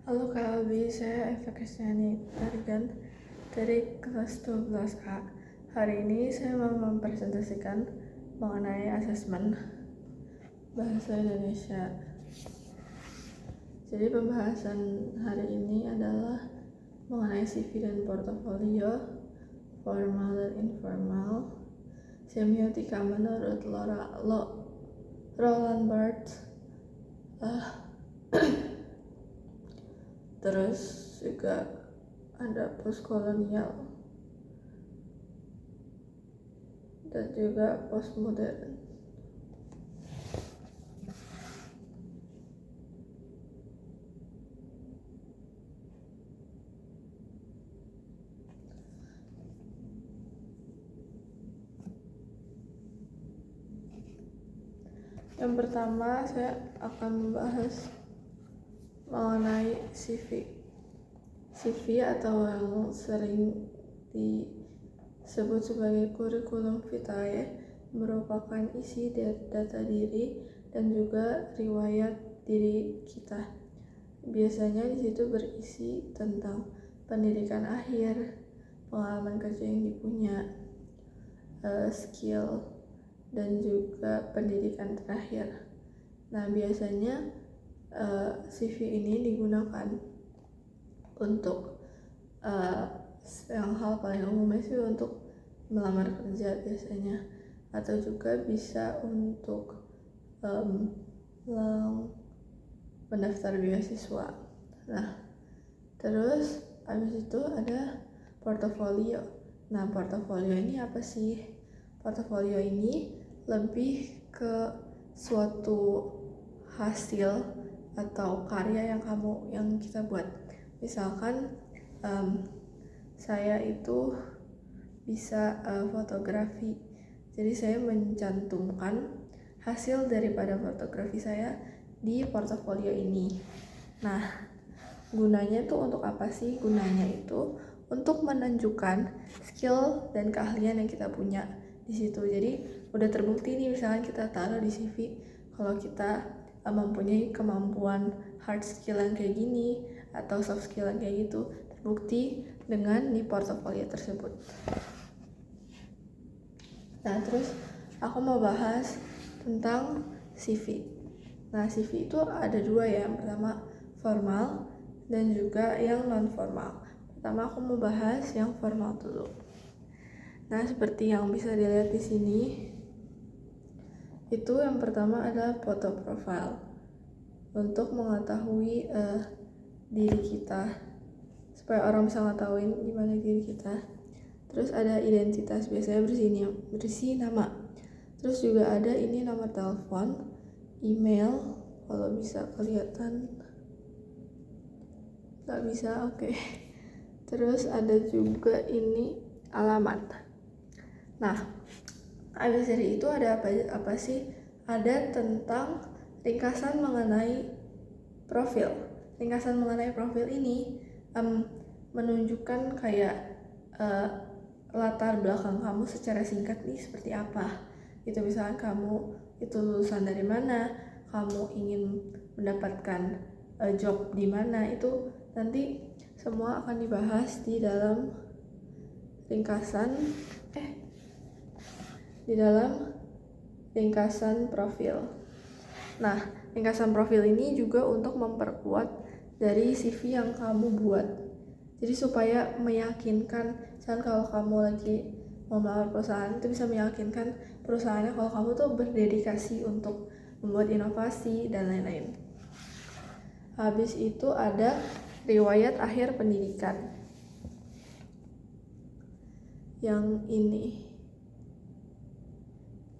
Halo Kak Albi, saya Eva Kristiani Tarigan dari kelas 12A. Hari ini saya mau mempresentasikan mengenai asesmen bahasa Indonesia. Jadi pembahasan hari ini adalah mengenai CV dan portofolio, formal dan informal, semiotika menurut Roland Barthes. Terus juga ada postkolonial dan juga postmodern. Yang pertama saya akan membahas mengenai CV. CV atau yang sering disebut sebagai kurikulum vitae merupakan isi data diri dan juga riwayat diri kita. Biasanya di situ berisi tentang pendidikan akhir, pengalaman kerja yang dipunya, skill, dan juga pendidikan terakhir. Nah, biasanya CV ini digunakan untuk yang hal paling umumnya sih untuk melamar kerja biasanya, atau juga bisa untuk mendaftar beasiswa. Nah, terus habis itu ada portofolio. Nah, portofolio ini apa sih? Portofolio ini lebih ke suatu hasil atau karya yang kita buat. Misalkan saya itu bisa fotografi, jadi saya mencantumkan hasil daripada fotografi saya di portofolio ini. Nah, gunanya itu untuk apa sih? Gunanya itu untuk menunjukkan skill dan keahlian yang kita punya di situ. Jadi udah terbukti nih, misalkan kita taruh di CV kalau kita mempunyai kemampuan hard skill yang kayak gini atau soft skill yang kayak gitu, terbukti dengan di portofolio tersebut. Nah, terus aku mau bahas tentang CV. Nah, CV itu ada dua ya, yang pertama formal dan juga yang non formal. Pertama aku mau bahas yang formal dulu. Nah, seperti yang bisa dilihat di sini, itu yang pertama adalah foto profile untuk mengetahui diri kita, supaya orang bisa ngetahuin gimana diri kita. Terus ada identitas, biasanya berisi nama. Terus juga ada ini nomor telepon, email, kalau bisa kelihatan. Nggak bisa, oke. Terus ada juga ini alamat. Nah, habis dari itu ada apa sih? Ada tentang ringkasan mengenai profil. Ringkasan mengenai profil ini menunjukkan kayak latar belakang kamu secara singkat nih seperti apa. Itu misalkan kamu itu lulusan dari mana, kamu ingin mendapatkan job di mana, itu nanti semua akan dibahas di dalam ringkasan profil. Nah, ringkasan profil ini juga untuk memperkuat dari CV yang kamu buat. Jadi supaya meyakinkan, misalkan kalau kamu lagi mau melamar perusahaan, itu bisa meyakinkan perusahaannya kalau kamu tuh berdedikasi untuk membuat inovasi dan lain-lain. Habis itu ada riwayat akhir pendidikan. Yang ini.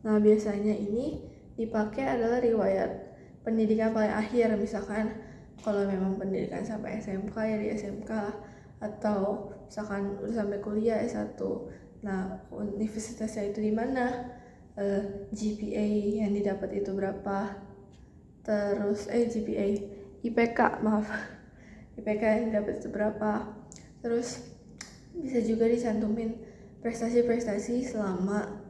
Nah, biasanya ini dipakai adalah riwayat pendidikan paling akhir, misalkan kalau memang pendidikan sampai SMK ya di SMK, atau misalkan udah sampai kuliah S1. Nah, universitasnya itu di mana? GPA yang didapat itu berapa? Terus IPK yang didapat itu berapa? Terus bisa juga dicantumin prestasi-prestasi selama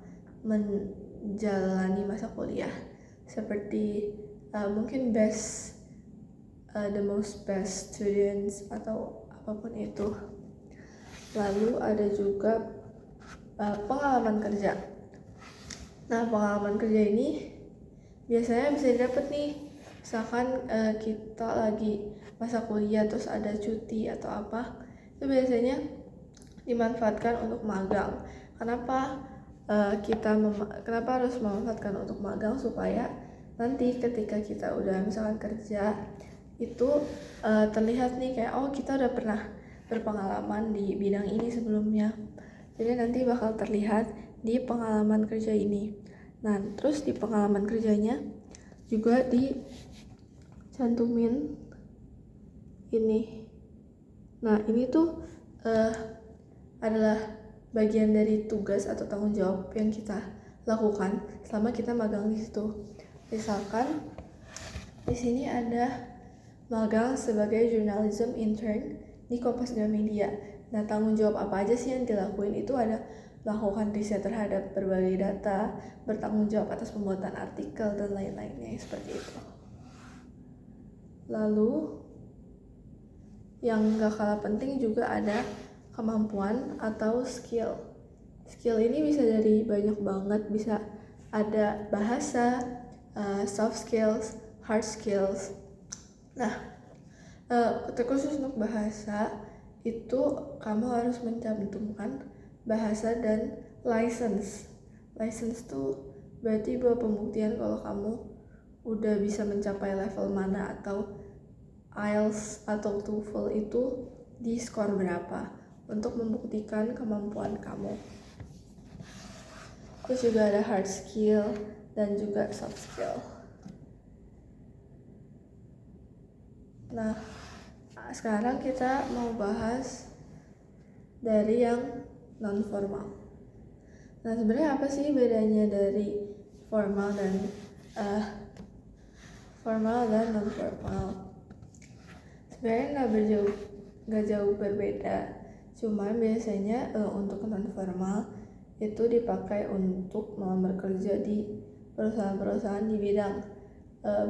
menjalani masa kuliah, seperti mungkin best the most best students atau apapun itu. Lalu ada juga pengalaman kerja. Nah, pengalaman kerja ini biasanya bisa didapat nih, misalkan kita lagi masa kuliah terus ada cuti atau apa, itu biasanya dimanfaatkan untuk magang. Kenapa kenapa harus memanfaatkan untuk magang? Supaya nanti ketika kita udah misalkan kerja itu terlihat nih kayak kita udah pernah berpengalaman di bidang ini sebelumnya, jadi nanti bakal terlihat di pengalaman kerja ini. Nah, terus di pengalaman kerjanya juga dicantumin ini. Nah, ini tuh adalah bagian dari tugas atau tanggung jawab yang kita lakukan selama kita magang di situ. Misalkan di sini ada magang sebagai journalism intern di Kompas Gramedia. Nah, tanggung jawab apa aja sih yang dilakuin? Itu ada melakukan riset terhadap berbagai data, bertanggung jawab atas pembuatan artikel, dan lain-lainnya seperti itu. Lalu, yang gak kalah penting juga ada kemampuan atau skill. Skill ini bisa dari banyak banget, bisa ada bahasa, soft skills, hard skills. Nah, terkhusus untuk bahasa itu kamu harus mencantumkan bahasa dan license. License tuh berarti bahwa pembuktian kalau kamu udah bisa mencapai level mana, atau IELTS atau TOEFL itu di skor berapa, untuk membuktikan kemampuan kamu. Terus juga ada hard skill dan juga soft skill. Nah, sekarang kita mau bahas dari yang non formal. Nah, sebenarnya apa sih bedanya dari formal dan non formal? Sebenarnya nggak jauh berbeda. Cuman biasanya untuk non formal itu dipakai untuk melamar kerja di perusahaan-perusahaan di bidang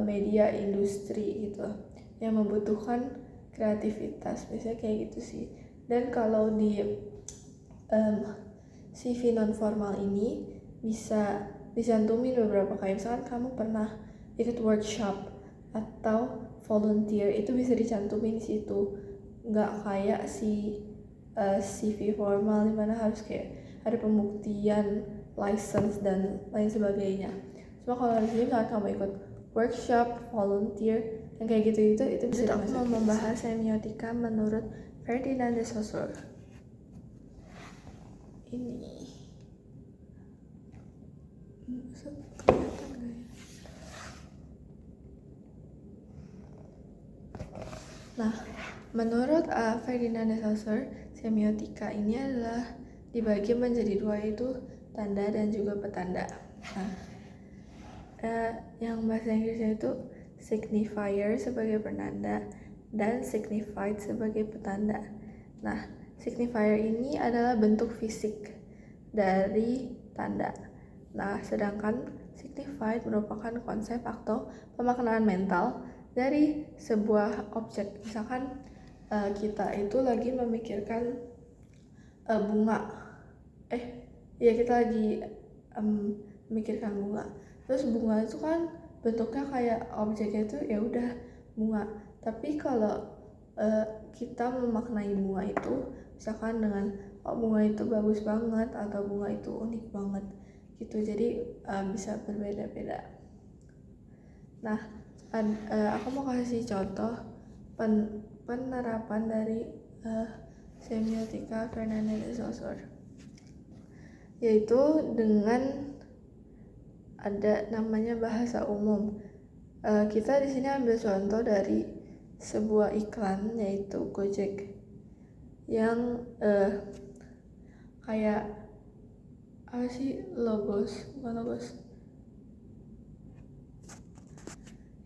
media industri gitu, yang membutuhkan kreativitas, biasanya kayak gitu sih. Dan kalau di CV non formal ini bisa dicantumin beberapa kayak misalkan kamu pernah ikut workshop atau volunteer, itu bisa dicantumin di situ. Nggak kayak CV formal dimana harus kayak ada pembuktian license dan lain sebagainya. Cuma kalau di sini misalkan kamu ikut workshop, volunteer, yang kayak gitu itu bisa dimasukin. Aku mau membahas semiotika menurut Ferdinand de Saussure. Ini kelihatan gak ya? Nah, menurut Ferdinand de Saussure, semiotika ini adalah dibagi menjadi dua, yaitu tanda dan juga petanda. Nah, yang bahasa Inggrisnya itu signifier sebagai penanda dan signified sebagai petanda. Nah, signifier ini adalah bentuk fisik dari tanda. Nah, sedangkan signified merupakan konsep atau pemaknaan mental dari sebuah objek. Misalkan kita itu lagi memikirkan bunga. Kita lagi memikirkan bunga. Terus bunga itu kan bentuknya kayak objeknya itu ya udah bunga. Tapi kalau kita memaknai bunga itu misalkan dengan bunga itu bagus banget atau bunga itu unik banget gitu, jadi bisa berbeda-beda. Nah, aku mau kasih contoh penerapan dari semiotika Ferdinand de Saussure, yaitu dengan ada namanya bahasa umum. Kita di sini ambil contoh dari sebuah iklan, yaitu Gojek, yang kayak apa sih, bukan logos,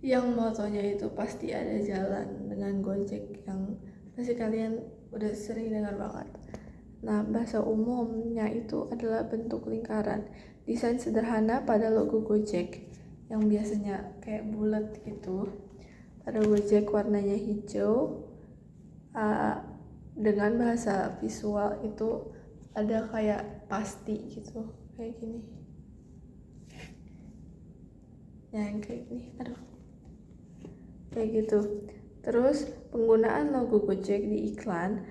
yang motonya itu pasti ada jalan dengan Gojek, yang pasti kalian udah sering dengar banget. Nah, bahasa umumnya itu adalah bentuk lingkaran, desain sederhana pada logo Gojek yang biasanya kayak bulat gitu. pada Gojek warnanya hijau. Dengan bahasa visual itu ada kayak pasti gitu, kayak gini. Yang kayak gini, kayak gitu. Terus penggunaan logo Gojek di iklan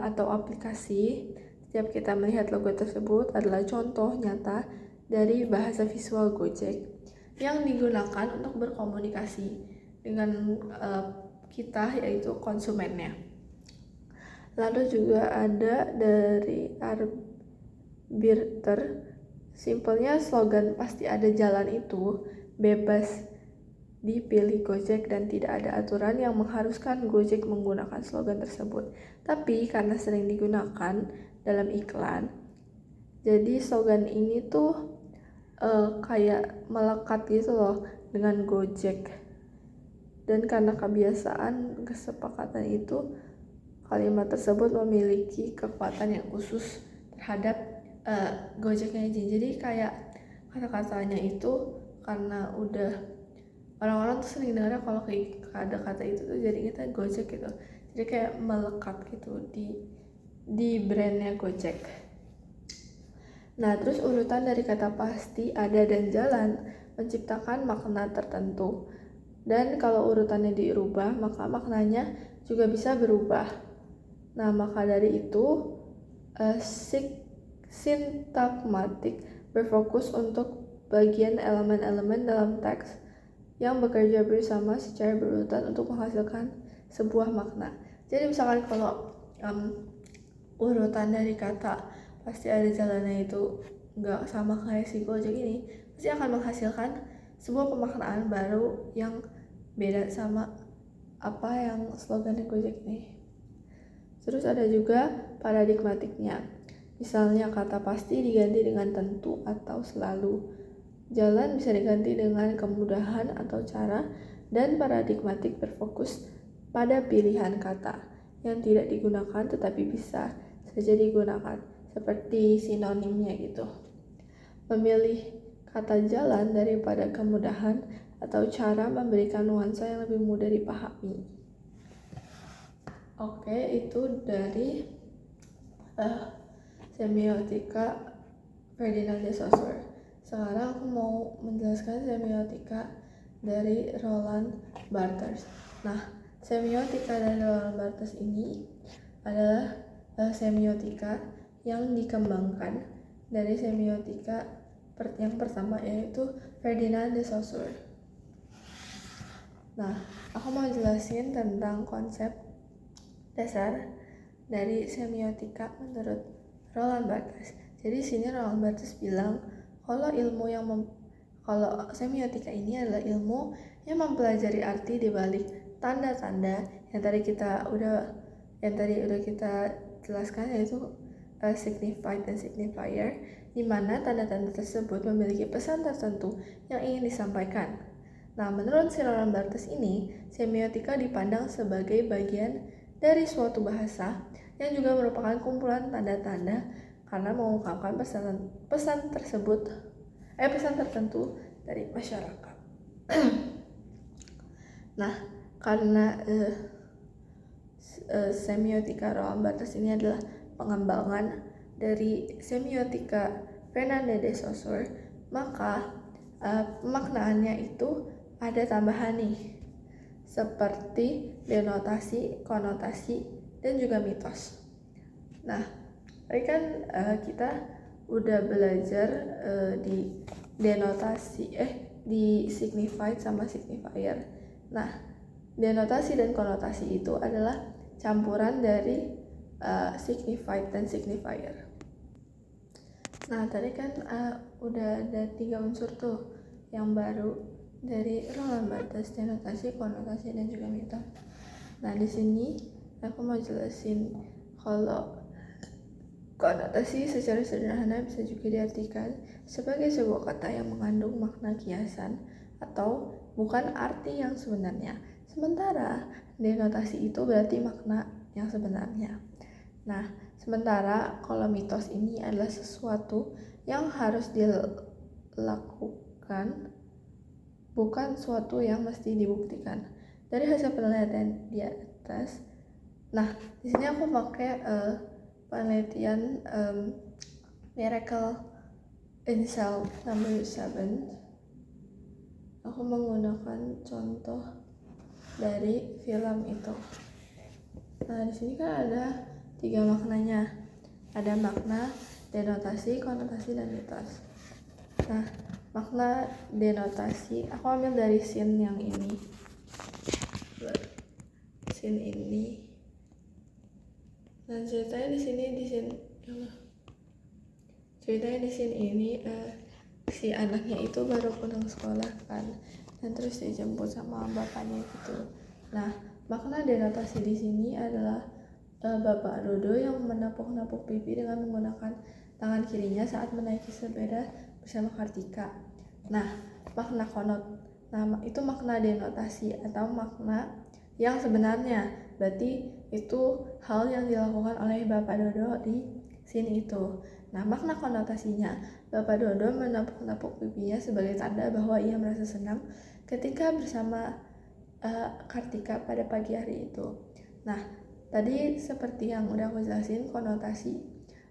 atau aplikasi, setiap kita melihat logo tersebut adalah contoh nyata dari bahasa visual Gojek yang digunakan untuk berkomunikasi dengan kita, yaitu konsumennya. Lalu juga ada dari Arbiter, simpelnya slogan pasti ada jalan itu bebas dipilih Gojek dan tidak ada aturan yang mengharuskan Gojek menggunakan slogan tersebut. Tapi karena sering digunakan dalam iklan, jadi slogan ini tuh kayak melekat gitu loh dengan Gojek. Dan karena kebiasaan kesepakatan itu, kalimat tersebut memiliki kekuatan yang khusus terhadap Gojeknya aja. Jadi kayak kata-katanya itu karena udah orang-orang tuh sering dengar kalau kayak ada kata itu tuh jadi kita Gojek gitu. Jadi kayak melekat gitu di brandnya Gojek. Nah, terus urutan dari kata pasti, ada, dan jalan menciptakan makna tertentu. Dan kalau urutannya dirubah, maka maknanya juga bisa berubah. Nah, maka dari itu sintagmatik berfokus untuk bagian elemen-elemen dalam teks yang bekerja bersama secara berurutan untuk menghasilkan sebuah makna. Jadi misalkan kalau urutan dari kata pasti ada jalannya itu nggak sama kayak si Gojek ini, pasti akan menghasilkan sebuah pemaknaan baru yang beda sama apa yang slogan Gojek ini. Terus ada juga paradigmatiknya. Misalnya kata pasti diganti dengan tentu atau selalu. Jalan bisa diganti dengan kemudahan atau cara, dan paradigmatik berfokus pada pilihan kata yang tidak digunakan tetapi bisa saja digunakan, seperti sinonimnya gitu. Memilih kata jalan daripada kemudahan atau cara memberikan nuansa yang lebih mudah dipahami. Oke, itu dari semiotika Ferdinand de Saussure. Sekarang aku mau menjelaskan semiotika dari Roland Barthes. Nah, semiotika dari Roland Barthes ini adalah semiotika yang dikembangkan dari semiotika yang pertama, yaitu Ferdinand de Saussure. Nah, aku mau jelasin tentang konsep dasar dari semiotika menurut Roland Barthes. Jadi sini Roland Barthes bilang kalau kalau semiotika ini adalah ilmu yang mempelajari arti di balik tanda-tanda yang tadi udah kita jelaskan, yaitu signified dan signifier, di mana tanda-tanda tersebut memiliki pesan tertentu yang ingin disampaikan. Nah, menurut si Roland Barthes ini, semiotika dipandang sebagai bagian dari suatu bahasa yang juga merupakan kumpulan tanda-tanda karena mengungkapkan pesan tertentu dari masyarakat. Nah, karena semiotika Roland Barthes ini adalah pengembangan dari semiotika Ferdinand de Saussure, maka pemaknaannya itu ada tambahan nih, seperti denotasi, konotasi, dan juga mitos. Nah, tadi kan kita udah belajar di denotasi, di signified sama signifier. Nah, denotasi dan konotasi itu adalah campuran dari signified dan signifier. Nah, tadi kan udah ada 3 unsur tuh yang baru dari Roland Barthes, denotasi, konotasi, dan juga mitos. Nah, di sini aku mau jelasin kalau konotasi secara sederhana bisa juga diartikan sebagai sebuah kata yang mengandung makna kiasan atau bukan arti yang sebenarnya. Sementara denotasi itu berarti makna yang sebenarnya. Nah, sementara kalau mitos ini adalah sesuatu yang harus dilakukan, bukan suatu yang mesti dibuktikan. dari hasil penelitian di atas. Nah, di sini aku pakai penelitian Miracle in Cell number 7. Aku menggunakan contoh dari film itu. Nah, di sini kan ada 3 maknanya. Ada makna, denotasi, konotasi, dan mitos. Nah, makna denotasi aku ambil dari scene yang ini. Scene ini. Nah, ceritanya di scene ini si anaknya itu baru pulang sekolah kan, dan terus dijemput sama bapaknya gitu. Nah, makna denotasi di sini adalah Bapak Dodo yang menapuk-napuk pipi dengan menggunakan tangan kirinya saat menaiki sepeda bersama Kartika. Nah, makna itu makna denotasi atau makna yang sebenarnya. Berarti itu hal yang dilakukan oleh Bapak Dodo di scene itu. Nah, makna konotasinya, Bapak Dodo menapuk-napuk pipinya sebagai tanda bahwa ia merasa senang ketika bersama Kartika pada pagi hari itu. Nah, tadi seperti yang udah aku jelasin, konotasi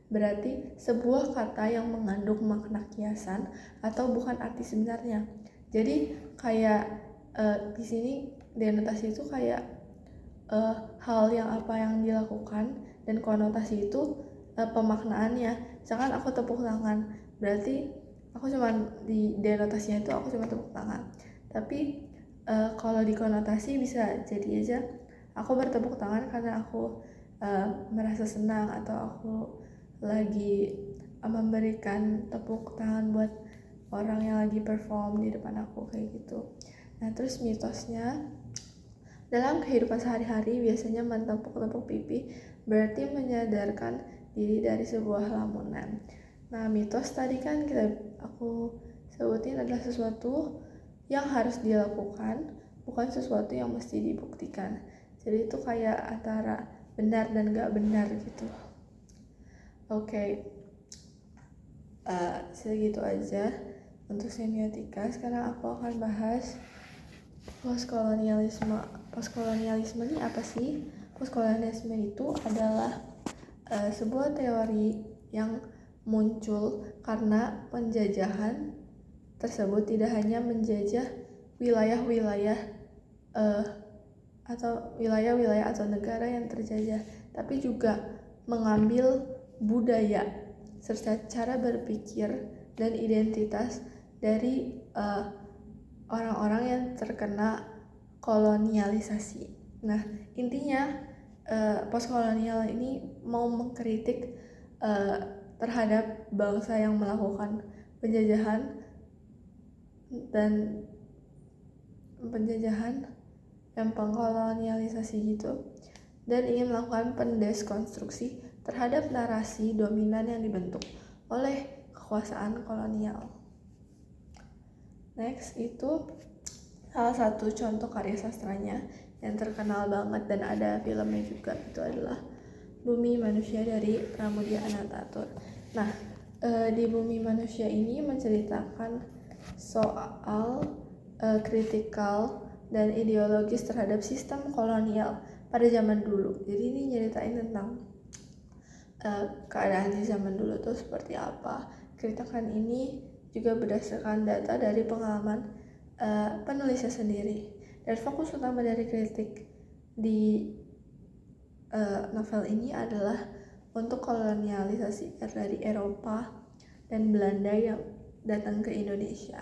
berarti sebuah kata yang mengandung makna kiasan atau bukan arti sebenarnya. Jadi kayak di sini denotasi itu kayak hal yang apa yang dilakukan, dan konotasi itu pemaknaannya. Misalkan aku tepuk tangan, berarti aku cuman di denotasinya itu aku cuma tepuk tangan. Tapi kalau di konotasi bisa jadi aja aku bertepuk tangan karena aku merasa senang, atau aku lagi memberikan tepuk tangan buat orang yang lagi perform di depan aku kayak gitu. Nah, terus mitosnya, dalam kehidupan sehari-hari biasanya mentepuk-tepuk pipi berarti menyadarkan diri dari sebuah lamunan. Nah, mitos tadi kan aku sebutin adalah sesuatu yang harus dilakukan, bukan sesuatu yang mesti dibuktikan. Jadi itu kayak antara benar dan gak benar gitu. Oke. Segitu aja untuk semiotika. Sekarang aku akan bahas postkolonialisme. Postkolonialisme ini apa sih? Postkolonialisme itu adalah sebuah teori yang muncul karena penjajahan tersebut tidak hanya menjajah wilayah-wilayah atau negara yang terjajah, tapi juga mengambil budaya serta cara berpikir dan identitas dari orang-orang yang terkena kolonialisasi. Nah, intinya postkolonial ini mau mengkritik terhadap bangsa yang melakukan penjajahan dan pengkolonialisasi gitu, dan ingin melakukan pendeskonstruksi terhadap narasi dominan yang dibentuk oleh kekuasaan kolonial. Next, itu salah satu contoh karya sastranya yang terkenal banget dan ada filmnya juga, itu adalah Bumi Manusia dari Pramudia Anantatur. Nah, di Bumi Manusia ini menceritakan soal kritikal dan ideologis terhadap sistem kolonial pada zaman dulu. Jadi ini nyeritain tentang keadaan di zaman dulu tuh seperti apa. Kritikan ini juga berdasarkan data dari pengalaman penulisnya sendiri. Dan fokus utama dari kritik di novel ini adalah untuk kolonialisasi dari Eropa dan Belanda yang datang ke Indonesia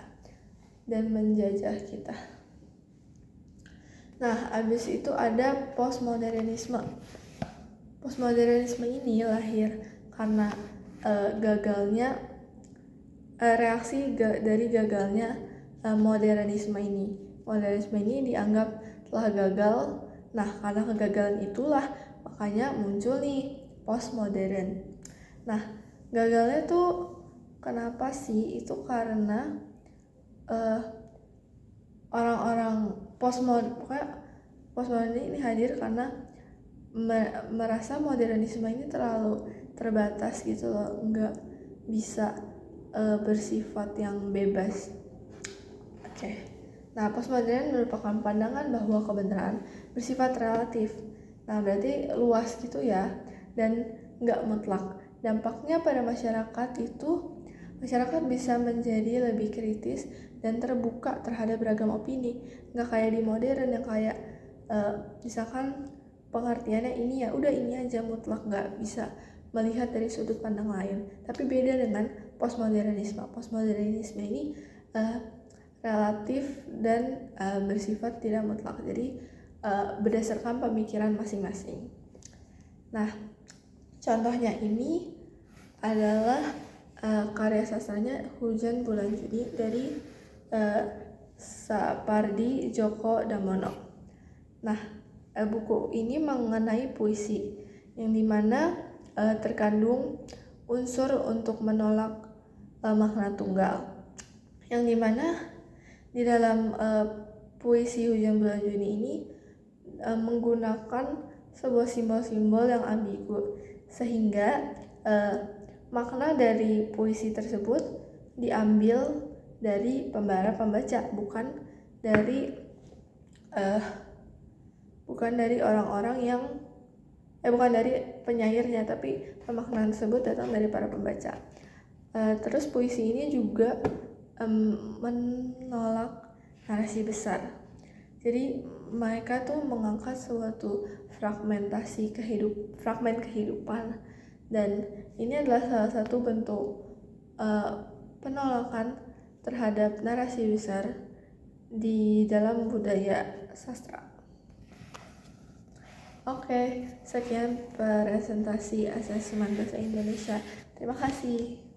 dan menjajah kita. Nah, abis itu ada postmodernisme. Postmodernisme ini lahir karena reaksi dari gagalnya modernisme ini. Modernisme ini dianggap telah gagal. Nah, karena kegagalan itulah makanya muncul nih postmodern. Nah, gagalnya tuh kenapa sih? Itu karena orang-orang postmodern ini hadir karena merasa modernisme ini terlalu terbatas gitu loh, nggak bisa bersifat yang bebas. Oke. Nah, postmodern merupakan pandangan bahwa kebenaran bersifat relatif. Nah, berarti luas gitu ya, dan nggak mutlak. Dampaknya pada masyarakat itu, masyarakat bisa menjadi lebih kritis dan terbuka terhadap beragam opini. Nggak kayak di modern yang kayak misalkan pengertiannya ini ya udah ini aja mutlak, nggak bisa melihat dari sudut pandang lain. Tapi beda dengan postmodernisme. Postmodernisme ini relatif dan bersifat tidak mutlak. Jadi berdasarkan pemikiran masing-masing. Nah, contohnya ini adalah karya sastranya Hujan Bulan Juni dari Sapardi Djoko Damono. Nah, buku ini mengenai puisi yang dimana terkandung unsur untuk menolak makna tunggal, yang dimana di dalam puisi Hujan Bulan Juni ini menggunakan sebuah simbol-simbol yang ambigu, sehingga makna dari puisi tersebut diambil dari pembaca, bukan dari orang-orang yang bukan dari penyairnya, tapi pemaknaan tersebut datang dari para pembaca. Terus puisi ini juga menolak narasi besar. Jadi mereka tuh mengangkat suatu fragmen kehidupan, dan ini adalah salah satu bentuk penolakan terhadap narasi besar di dalam budaya sastra. Oke, sekian presentasi asesmen bahasa Indonesia. Terima kasih.